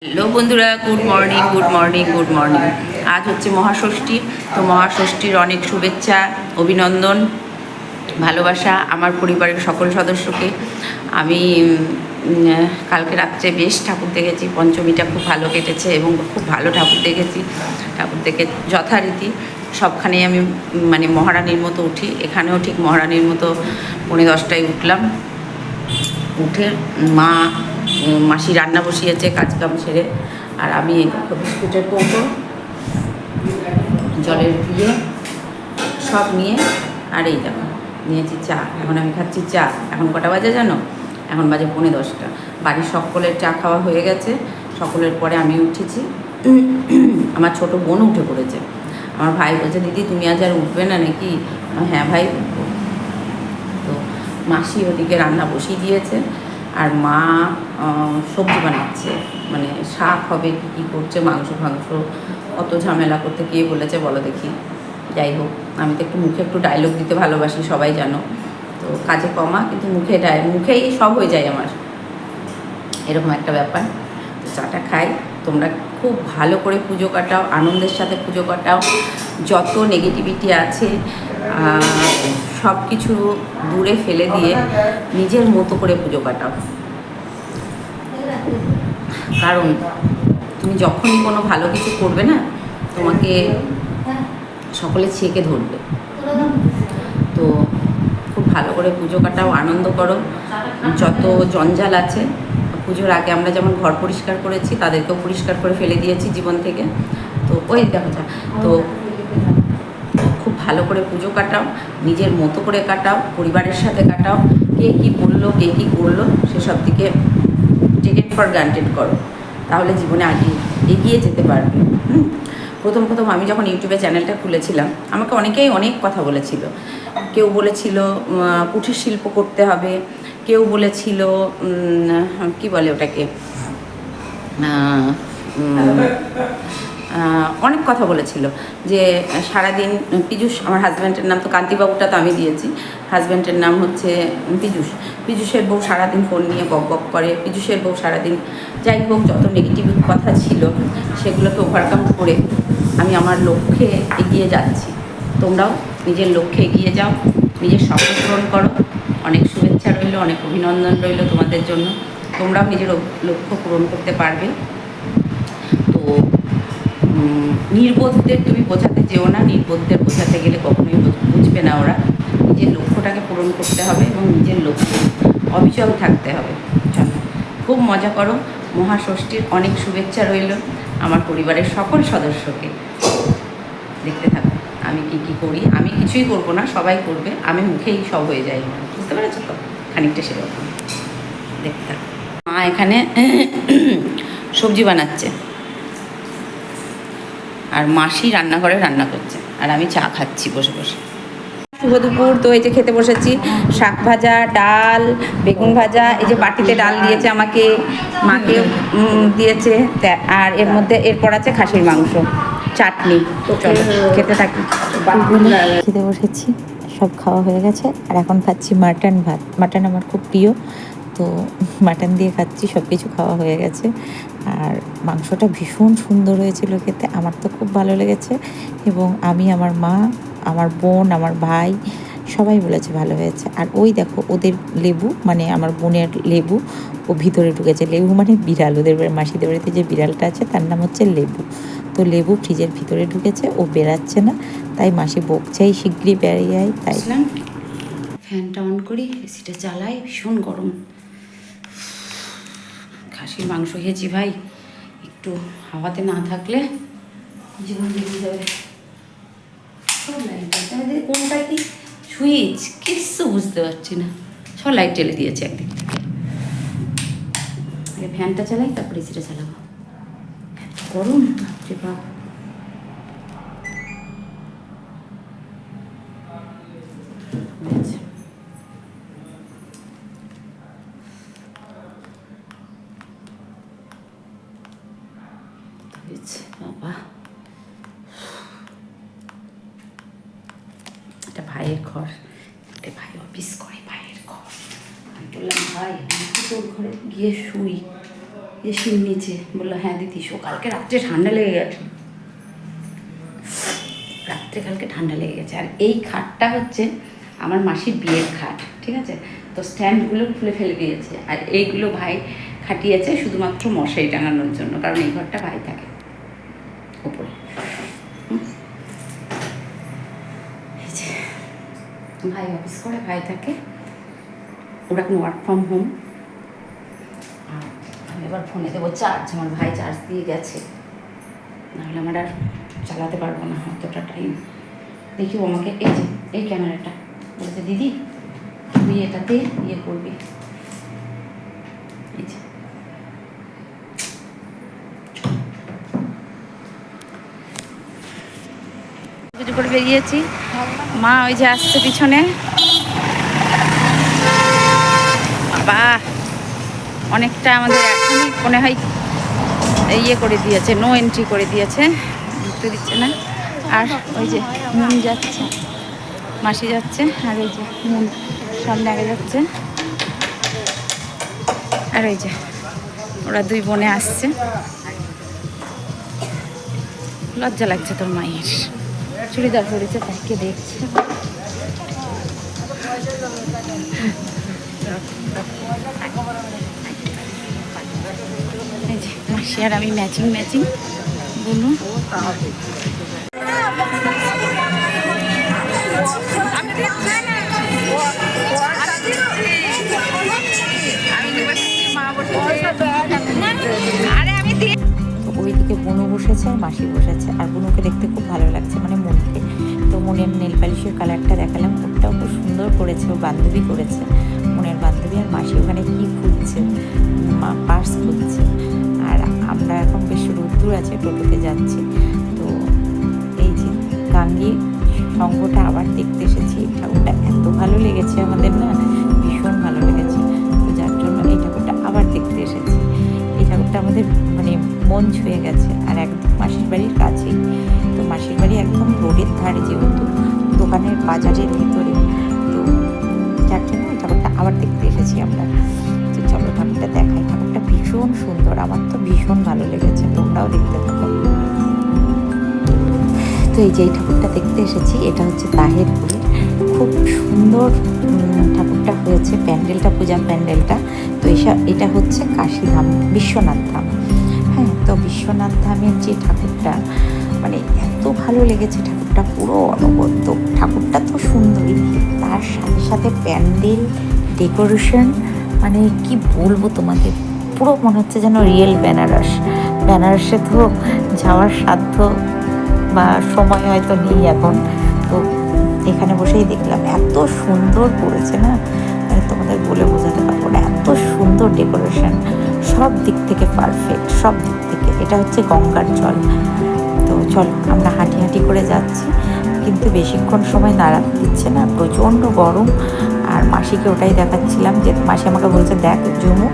Hello বন্ধুরা, good morning good morning good morning. আজ হচ্ছে মহাষষ্ঠী। তো মহাষষ্ঠীর অনেক শুভেচ্ছা, অভিনন্দন, ভালোবাসা আমার পরিবারের সকল সদস্যকে। আমি কালকে রাত্রে বেশ ঠাকুর দেখেছি। পঞ্চমীটা খুব ভালো কেটেছে এবং খুব ভালো ঠাকুর দেখেছি। ঠাকুর দেখে যথারীতি সবখানেই আমি মানে মহারানীর মতো উঠি। এখানেও ঠিক মহারানীর মতো 10:45 উঠলাম। উঠে মাসি রান্না বসিয়েছে কাজ কাম সেরে, আর আমি বিস্কুটের কৌটো, জলের দিয়ে সব নিয়ে, আর এই দেখো নিয়েছি চা। এখন আমি খাচ্ছি চা। এখন কটা বাজে জানো? এখন বাজে 10:45। বাড়ির সকলের চা খাওয়া হয়ে গেছে। সকলের পরে আমি উঠেছি। আমার ছোট বোন উঠে পড়েছে। আমার ভাই বলছে, দিদি তুমি আজ আর উঠবে না নাকি? হ্যাঁ ভাই উঠবো। তো মাসি ওদিকে রান্না বসিয়ে দিয়েছে, আর মা সবজি বানাচ্ছে, মানে শাক হবে কী কী করছে, মাংস অত ঝামেলা করতে কে বলেছে বলো দেখি। যাই হোক, আমি তো মুখে একটু ডায়লগ দিতে ভালোবাসি, সবাই জানো। তো কাজে কমা, কিন্তু মুখেই সব হয়ে যায় আমার, এরকম একটা ব্যাপার। তো চাটা খাই। তোমরা খুব ভালো করে পুজো কাটাও, আনন্দের সাথে পুজো কাটাও। যত নেগেটিভিটি আছে সব কিছু দূরে ফেলে দিয়ে নিজের মতো করে পুজো কাটাও। কারণ তুমি যখনই কোনো ভালো কিছু করবে না, তোমাকে সকলে ছেঁকে ধরবে। তো খুব ভালো করে পুজো কাটাও, আনন্দ করো। যত জঞ্জাল আছে, পুজোর আগে আমরা যেমন ঘর পরিষ্কার করেছি, তাদেরকেও পরিষ্কার করে ফেলে দিয়েছি জীবন থেকে। তো ওই দেখো, তো খুব ভালো করে পুজো কাটাও, নিজের মতো করে কাটাও, পরিবারের সাথে কাটাও। কে কী বললো, কে কী করলো, সেসব দিকে টেক ইট ফর গ্রান্টেড করো, তাহলে জীবনে আগে এগিয়ে যেতে পারবে। প্রথম আমি যখন ইউটিউবে চ্যানেলটা খুলেছিলাম, আমাকে অনেকেই অনেক কথা বলেছিল। কেউ বলেছিল কুঠির শিল্প করতে হবে, কেউ বলেছিল কি বলে ওটাকে, অনেক কথা বলেছিল যে সারাদিন পীযূষ, আমার হাজব্যান্ডের নাম তো কান্তিবাবুটা তো আমি দিয়েছি, হাজব্যান্ডের নাম হচ্ছে পীযূষের বউ সারাদিন ফোন নিয়ে বক বক করে, পীযূষের বউ সারাদিন। যাই হোক, যত নেগেটিভ কথা ছিল সেগুলোকে ওভারকাম করে আমি আমার লক্ষ্যে এগিয়ে যাচ্ছি। তোমরাও নিজের লক্ষ্যে এগিয়ে যাও, নিজের স্বপ্ন পূরণ করো। অনেক শুভেচ্ছা রইল, অনেক অভিনন্দন রইল তোমাদের জন্য। তোমরাও নিজের লক্ষ্য পূরণ করতে পারবে। তো নির্বোধদের তুমি বোঝাতে যেও না, নির্বোধদের বোঝাতে গেলে কখনোই বুঝবে না ওরা। নিজের লক্ষ্যটাকে পূরণ করতে হবে এবং নিজের লক্ষ্যে অবিচল থাকতে হবে। চলো, খুব মজা করো। মহাষষ্ঠীর অনেক শুভেচ্ছা রইল আমার পরিবারের সকল সদস্যকে। দেখতে থাকো আমি কি করি। আমি কিছুই করবো না, সবাই করবে, আমি মুখেই সব হয়ে যাই। বুঝতে পেরেছো তো? খানিকটা সেরকম। দেখতে থাকো। মা এখানে সবজি বানাচ্ছে, আর মাসি রান্নাঘরে রান্না করছে, আর আমি চা খাচ্ছি বসে বসে। শুভ দুপুর। তো এই যে খেতে বসেছি, শাক ভাজা, ডাল, বেগুন ভাজা, এই যে বাটিতে ডাল দিয়েছে আমাকে, মাকে দিয়েছে, আর এর মধ্যে এরপর আছে খাসির মাংস, চাটনি। তো চলো খেতে থাকি। খেতে বসেছি, সব খাওয়া হয়ে গেছে, আর এখন খাচ্ছি মাটন ভাত। মাটন আমার খুব প্রিয়, তো মাটন দিয়ে খাচ্ছি। সব কিছু খাওয়া হয়ে গেছে, আর মাংসটা ভীষণ সুন্দর হয়েছিল খেতে, আমার তো খুব ভালো লেগেছে। এবং আমি, আমার মা, আমার বোন, আমার ভাই সবাই বলেছে ভালো হয়েছে। আর ওই দেখো ওদের লেবু, মানে আমার বোনের লেবু, ও ভিতরে ঢুকেছে। লেবু মানে বিড়াল, ওদের মাসিদের বাড়িতে যে বিড়ালটা আছে তার নাম হচ্ছে লেবু। তো লেবু ফ্রিজের ভিতরে ঢুকেছে, ও বেরাচ্ছে না, তাই মাসি বকছে এই শিগগিরই বেরিয়ে যায়। তাই ফ্যানটা অন করি, এসিটা চালাই, ভীষণ গরম। খাসির মাংস খেয়েছি ভাই, একটু হাওয়াতে না থাকলে জীবন বেরিয়ে যাবে। কোনটা কি সুইচ কিচ্ছু বুঝতে পারছি না, সব লাইট জ্বেলে দিয়েছে একদিক থেকে। ফ্যানটা চালাই, তারপরে এসিটা চালাবো। গরম বাপরে বাপ। বাবা, একটা ভাইয়ের ঘর, একটা ভাই অফিস করে, ভাইয়ের ঘর। আমি বললাম ভাই আমি তো তোর ঘরে গিয়ে শুই, এসির নিচে। বললো হ্যাঁ দিদি, কালকে রাত্রে ঠান্ডা লেগে গেছে, রাত্রে কালকে ঠান্ডা লেগে গেছে। আর এই খাটটা হচ্ছে আমার মাসির বিয়ের খাট, ঠিক আছে? তো স্ট্যান্ডগুলো খুলে ফেলে দিয়েছে, আর এইগুলো ভাই খাটিয়েছে শুধুমাত্র মশারি টাঙানোর জন্য, কারণ এই ঘরটা ভাই থাকে ওপরে। এই যে ভাই অফিস করে, ভাই থাকে, ওরা এখন ওয়ার্ক ফ্রম হোম। আর আমি এবার ফোনে দেবো চার্জ, আমার ভাই চার্জ দিয়ে গেছে, নাহলে আমার আর চালাতে পারবো না অতটা টাইম। দেখি ও আমাকে এই যে এই ক্যামেরাটা বলছে দিদি তুই এটাতে ইয়ে করবি, এই যে কিছু করে বেরিয়েছি। মা ওই যে আসছে পিছনে, বাবা অনেকটা আমাদের এখনই মনে হয় ইয়ে করে দিয়েছে, নো এন্ট্রি করে দিয়েছে, ঢুকতে দিচ্ছে না। আর ওই যে মুন যাচ্ছে, মাসি যাচ্ছে, আর ওই যে মুন সামনে আগে যাচ্ছে, আর ওই যে ওরা দুই বোনে আসছে। লজ্জা লাগছে তোর মায়ের, চুড়িদার পরেছে তাকে দেখছে। এই যে মাসি আর আমি ম্যাচিং ম্যাচিং বলুন। ওইদিকে বুনু বসেছে আর মাসি বসেছে, আর বুনুকে দেখতে খুব ভালো লাগছে, মানে মনকে। তো মনের নেল পালিশের কালারটা দেখালাম, ওটাও খুব সুন্দর করেছে, ও বান্ধবী করেছে, মনের বান্ধবী। আর মাসি ওখানে কী খুঁজছে, পার্স খুঁজছে। আর আমরা এখন বেশ রোদ্দুর আছে, টোটোতে যাচ্ছি। তো এই যে গাঙ্গী সঙ্গটা আবার দেখতে এসেছি, ঠাকুরটা এত ভালো লেগেছে আমাদের, না ভীষণ ভালো লেগেছে। তো যার জন্য এই ঠাকুরটা আবার দেখতে এসেছি। এই ঠাকুরটা আমাদের মানে মন ছুঁয়ে গেছে, আর একদম মাসির বাড়ির কাছেই। তো মাসির বাড়ি একদম রোডের ধারে, যেহেতু দোকানের বাজারের ভিতরে, তো যার জন্য এই ঠাকুরটা আবার দেখতে এসেছি আমরা। তো চলো ঠাকুরটা দেখাই, ঠাকুরটা ভীষণ সুন্দর, আমার তো ভীষণ ভালো লেগেছে, তোমরাও দেখতে থাকো। তো এই যে এই ঠাকুরটা দেখতে এসেছি, এটা হচ্ছে তাহেরপুরের, খুব সুন্দর ঠাকুরটা হয়েছে, প্যান্ডেলটা, পূজার প্যান্ডেলটা। তো এটা হচ্ছে কাশীধাম, বিশ্বনাথ ধাম। হ্যাঁ, তো বিশ্বনাথ ধামের যে ঠাকুরটা, মানে এত ভালো লেগেছে, ঠাকুরটা পুরো অনবদ্য। ঠাকুরটা তো সুন্দরই, তার সাথে সাথে প্যান্ডেল, ডেকোরেশন, মানে কি বলবো তোমাদের, পুরো মনে হচ্ছে যেন রিয়েল বেনারস। বেনারসে তো যাওয়ার সাধ্য বা সময় হয়তো নেই এখন, তো এখানে বসেই দেখলাম এত সুন্দর করেছে না, মানে তোমাদের বলে বোঝাতে পারবো না, এত সুন্দর ডেকোরেশন, সব দিক থেকে পারফেক্ট, সব দিক থেকে। এটা হচ্ছে গঙ্গার জল। তো চলো আমরা হাঁটি হাঁটি করে যাচ্ছি, কিন্তু বেশিক্ষণ সময় দাঁড়াতে দিচ্ছে না, প্রচণ্ড গরম। আর মাসিকে ওটাই দেখাচ্ছিলাম, যে মাসি আমাকে বলছে দেখ জুমু,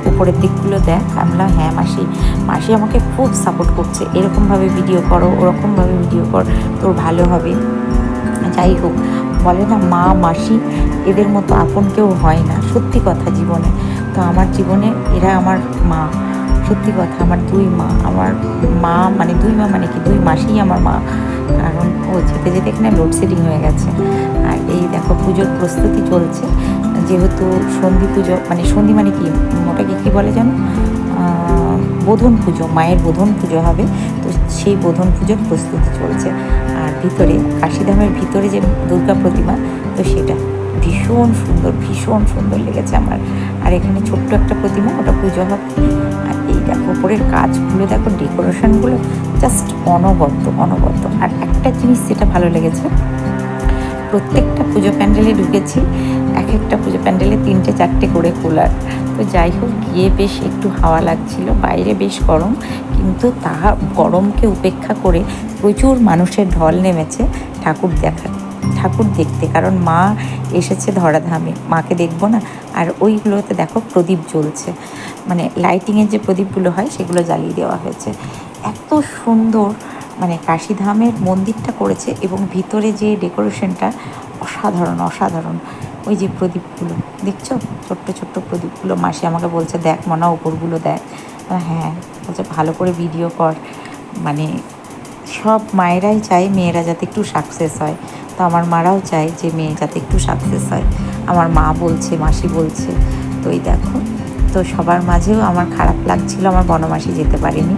উপরের দিকগুলো দেখ। আমরা হ্যাঁ মাসি, মাসি আমাকে খুব সাপোর্ট করছে, এরকমভাবে ভিডিও করো, ওরকমভাবে ভিডিও কর, তোর ভালো হবে। যাই হোক, বলে না মা মাসি এদের মতো আপন কেউ হয় না, সত্যি কথা জীবনে। তো আমার জীবনে এরা আমার মা, সত্যি কথা, আমার দুই মা, আমার মা মানে দুই মা, মানে কি দুই মাসিই আমার মা। কারণ ও যেতে যেতে এখানে লোডশেডিং হয়ে গেছে। আর এই দেখো পুজোর প্রস্তুতি চলছে, যেহেতু সন্ধি পুজো, মানে সন্ধি মানে কি, ওটাকে কী বলে জানো, বোধন পুজো, মায়ের বোধন পুজো হবে, তো সেই বোধন পুজোর প্রস্তুতি চলছে। আর ভিতরে কাশীধামের ভিতরে যে দুর্গা প্রতিমা, তো সেটা ভীষণ সুন্দর, ভীষণ সুন্দর লেগেছে আমার। আর এখানে ছোট্ট একটা প্রতিমা, ওটা পুজো হবে। আর এই দেখো উপরের কাজগুলো, দেখো ডেকোরেশনগুলো জাস্ট অনবদ্য, অনবদ্য। আর একটা জিনিস যেটা ভালো লেগেছে, প্রত্যেকটা পুজো প্যান্ডেলে ঢুকেছি, এক একটা পুজো প্যান্ডেলে 3-4টে করে কুলার। তো যাই হোক, গিয়ে বেশ একটু হাওয়া লাগছিল, বাইরে বেশ গরম, কিন্তু তাহা গরমকে উপেক্ষা করে প্রচুর মানুষের ঢল নেমেছে ঠাকুর দেখতে, কারণ মা এসেছে ধরাধামে, মাকে দেখবো না। আর ওইগুলোতে দেখো প্রদীপ জ্বলছে, মানে লাইটিংয়ের যে প্রদীপগুলো হয় সেগুলো জ্বালিয়ে দেওয়া হয়েছে। এত সুন্দর মানে কাশীধামের মন্দিরটা করেছে, এবং ভিতরে যে ডেকোরেশনটা অসাধারণ, অসাধারণ। ওই যে প্রদীপগুলো দেখছো, ছোট্ট ছোট্ট প্রদীপগুলো, মাসি আমাকে বলছে দেখ মনা উপরগুলো দেখ। হ্যাঁ, বলছে ভালো করে ভিডিও কর। মানে সব মায়েরাই চায় মেয়েরা যাতে একটু সাকসেস হয়, তো আমার মারাও চায় যে মেয়ে যাতে একটু সাকসেস হয়। আমার মা বলছে, মাসি বলছে। তো এই দেখো, তো সবার মাঝেও আমার খারাপ লাগছিল আমার বনমাসি যেতে পারেনি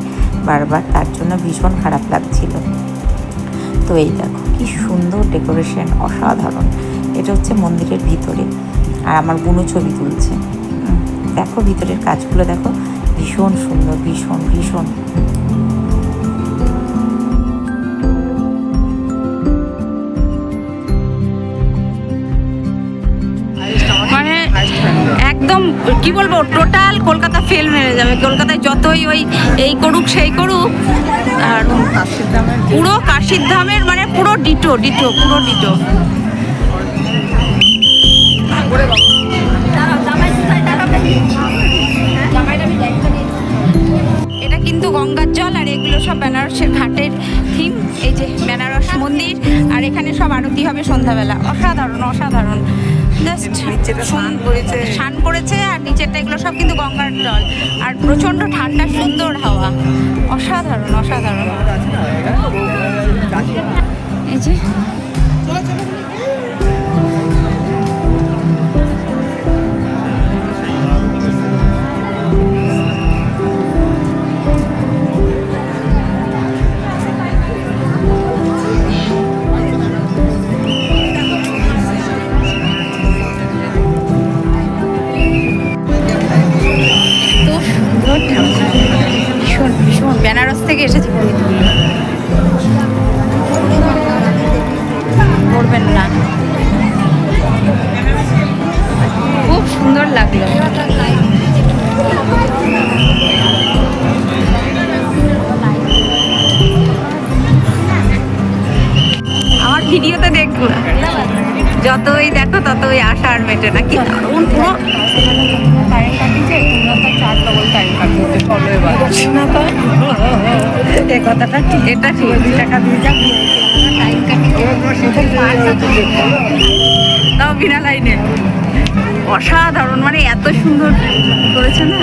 বারবার, তার জন্য ভীষণ খারাপ লাগছিল। তো এই দেখো কি সুন্দর ডেকোরেশন, অসাধারণ। এটা হচ্ছে মন্দিরের ভিতরে, আর আমার বুনু ছবি তুলছে। দেখো ভিতরের কাজগুলো দেখো, ভীষণ সুন্দর, ভীষণ ভীষণ। মানে একদম কি বলবো, টোটাল কলকাতা ফেল মেরে যাবে। কলকাতায় যতই ওই এই করুক সেই করুক, আর পুরো কাশির ধামের মানে পুরো ডিটো ডিটো, পুরো ডিটো। এটা কিন্তু গঙ্গার জল, আর এগুলো সব বেনারসের ঘাটের থিম। এই যে বেনারস মন্দির, আর এখানে সব আরতি হবে সন্ধ্যাবেলা। অসাধারণ অসাধারণ, জাস্ট স্নান করেছে, আর নিচেরটা এগুলো সব কিন্তু গঙ্গার জল, আর প্রচণ্ড ঠান্ডা, সুন্দর হাওয়া। অসাধারণ অসাধারণ। এই যে ভীষণ ভীষণ বেনারস থেকে এসেছি, করবেন না, খুব সুন্দর লাগলো। আমার ভিডিওতে দেখবো, যতই দেখো ততই আশা আর মেটে না। কি দারুণ, পুরো কথাটা ঠিক, এটা ঠিক, টাকা দিয়ে যাবো তাও বিনা লাইনে। অসাধারণ, মানে এত সুন্দর করেছে না।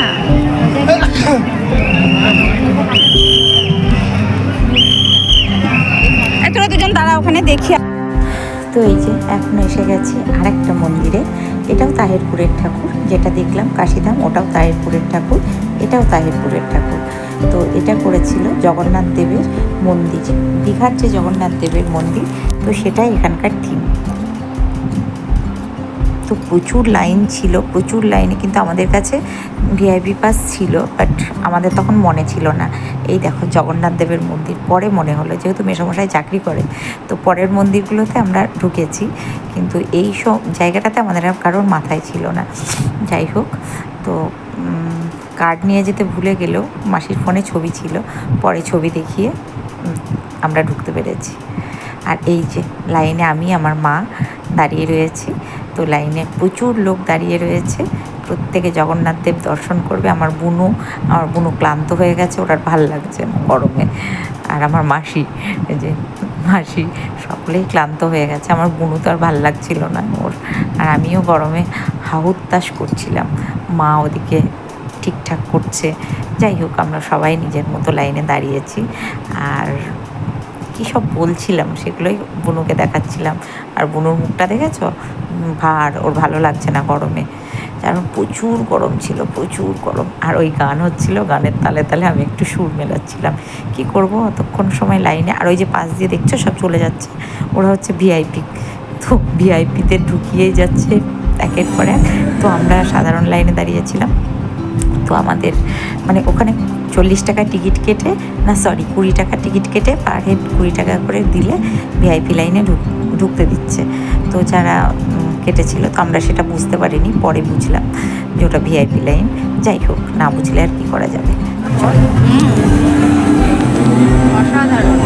তোরা দুজন দাঁড়া, ওখানে দেখি। তো এই যে এখন এসে গেছি আরেকটা মন্দিরে। এটাও তাহিরপুরের ঠাকুর, যেটা দেখলাম কাশিধাম ওটাও তাহিরপুরের ঠাকুর, এটাও তাহিরপুরের ঠাকুর। তো এটা করেছিল জগন্নাথ দেবের মন্দির, দীঘার যে জগন্নাথ দেবের মন্দির, তো সেটাই এখানকার থিম। তো প্রচুর লাইন ছিল, প্রচুর লাইনে, কিন্তু আমাদের কাছে ভিআইপি পাস ছিল, বাট আমাদের তখন মনে ছিল না। এই দেখো জগন্নাথ দেবের মন্দির, পরে মনে হলো, যেহেতু মেসোমশাই চাকরি করে, তো পরের মন্দিরগুলোতে আমরা ঢুকেছি, কিন্তু এই সব জায়গাটাতে আমাদের আর কারোর মাথায় ছিল না। যাই হোক, তো কার্ড নিয়ে যেতে ভুলে গেলেও মাসির ফোনে ছবি ছিল, পরে ছবি দেখিয়ে আমরা ঢুকতে পেরেছি। আর এই যে লাইনে আমি আমার মা দাঁড়িয়ে রয়েছি, তো লাইনে প্রচুর লোক দাঁড়িয়ে রয়েছে, প্রত্যেকে জগন্নাথ দেব দর্শন করবে। আমার বুনু ক্লান্ত হয়ে গেছে, ওর আর ভাল লাগছে না গরমে। আর আমার মাসি, এই যে মাসি, সকলেই ক্লান্ত হয়ে গেছে। আমার বুনু তো আর ভাল লাগছিল না ওর, আর আমিও গরমে হাহুত্তাশ করছিলাম। মা ওদিকে ঠিকঠাক করছে। যাই হোক, আমরা সবাই নিজের মতো লাইনে দাঁড়িয়েছি। আর কী সব বলছিলাম সেগুলোই বুনুকে দেখাচ্ছিলাম। আর বুনুর মুখটা দেখেছো, ভার, ওর ভালো লাগছে না গরমে, কারণ প্রচুর গরম ছিল, প্রচুর গরম। আর ওই গান হচ্ছিল, গানের তালে তালে আমি একটু সুর মেলাচ্ছিলাম। কি করব অতক্ষণ সময় লাইনে। আর ওই যে পাশ দিয়ে দেখছো সব চলে যাচ্ছে, ওরা হচ্ছে ভিআইপি, তো ভিআইপিতে ঢুকিয়েই যাচ্ছে একের পর এক। তো আমরা সাধারণ লাইনে দাঁড়িয়েছিলাম। তো আমাদের মানে ওখানে 40 টাকা টিকিট কেটে, না সরি 20 টাকা টিকিট কেটে, পার হেড 20 টাকা করে দিলে ভিআইপি লাইনে ঢুকতে দিচ্ছে। তো যারা কেটেছিল, তো আমরা সেটা বুঝতে পারিনি, পরে বুঝলাম যে ওটা ভিআইপি লাইন। যাই হোক, না বুঝলে আর কী করা যাবে। অসাধারণ।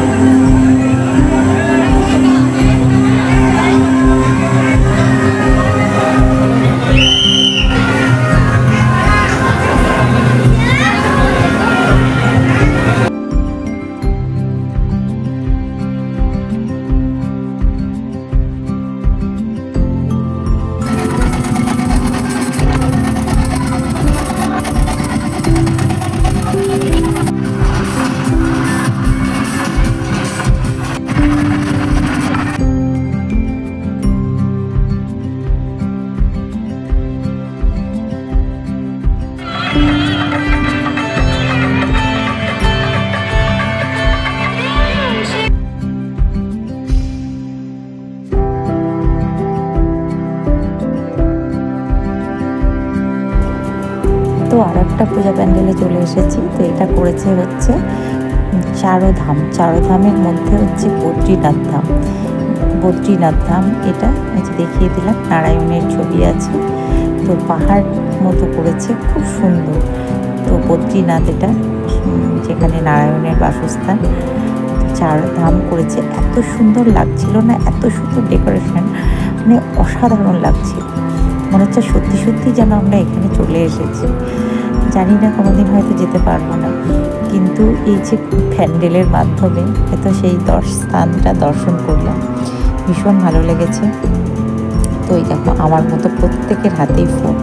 আরেকটা পূজা প্যান্ডেলে চলে এসেছি। তো এটা করেছে হচ্ছে চারোধামের মধ্যে হচ্ছে বদ্রীনাথ ধাম। এটা দেখিয়ে দিলাম, নারায়ণের ছবি আছে, তো পাহাড় মতো করেছে, খুব সুন্দর। তো বদ্রীনাথ এটা, যেখানে নারায়ণের বাসস্থান। চারধাম করেছে, এত সুন্দর লাগছিল না, এত সুন্দর ডেকোরেশন, মানে অসাধারণ লাগছিল। মনে হচ্ছে সত্যি সত্যি যেন আমরা এখানে চলে এসেছি। জানি না কোনোদিন হয়তো যেতে পারবো না, কিন্তু এই যে প্যান্ডেলের মাধ্যমে হয়তো সেই স্থানটা দর্শন করলাম, ভীষণ ভালো লেগেছে। তো এই দেখো আমার মতো প্রত্যেকের হাতেই ফোন,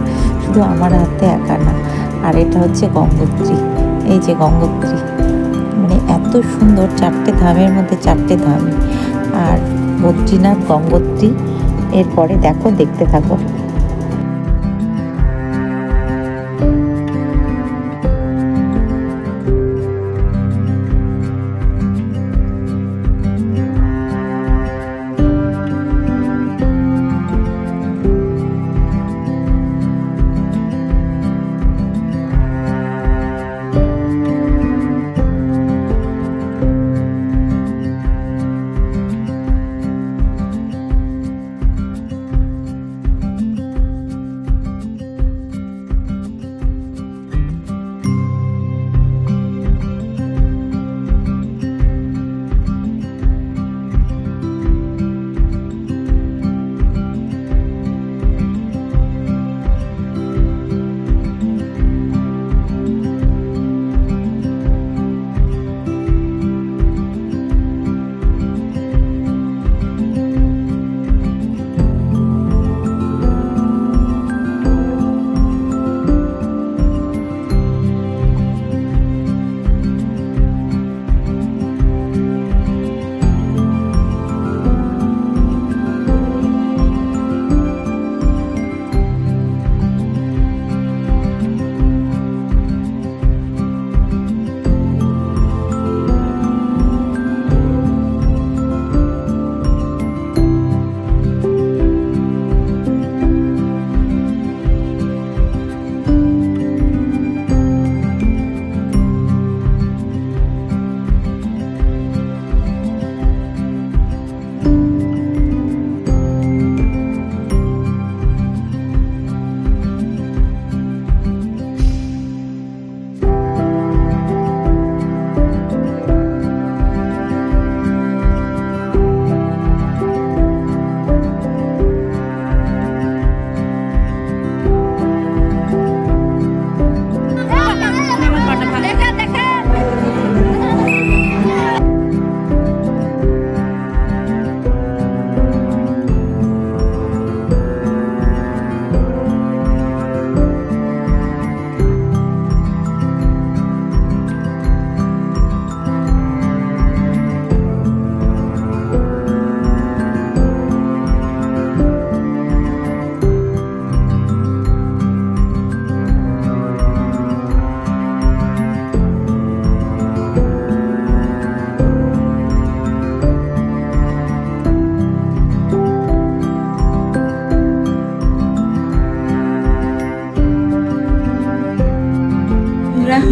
শুধু আমার হাতে একা না। আর এটা হচ্ছে গঙ্গোত্রী, এই যে গঙ্গোত্রী, মানে এত সুন্দর, 4টে ধামের মধ্যে 4টে ধামই। আর বদ্রীনাথ, গঙ্গোত্রী, এরপরে দেখো, দেখতে থাকো।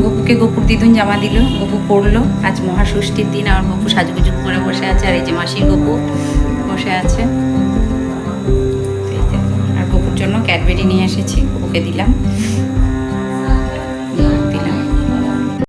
গপুকে গপুর দিদুন জামা দিল, গপু পড়লো। আজ মহাষষ্ঠীর দিন আমার গপু সাজুগুজু করে বসে আছে। আর এই যে মাসির গপু বসে আছে। আর গপুর জন্য ক্যাডবেরি নিয়ে এসেছি, গপুকে দিলাম।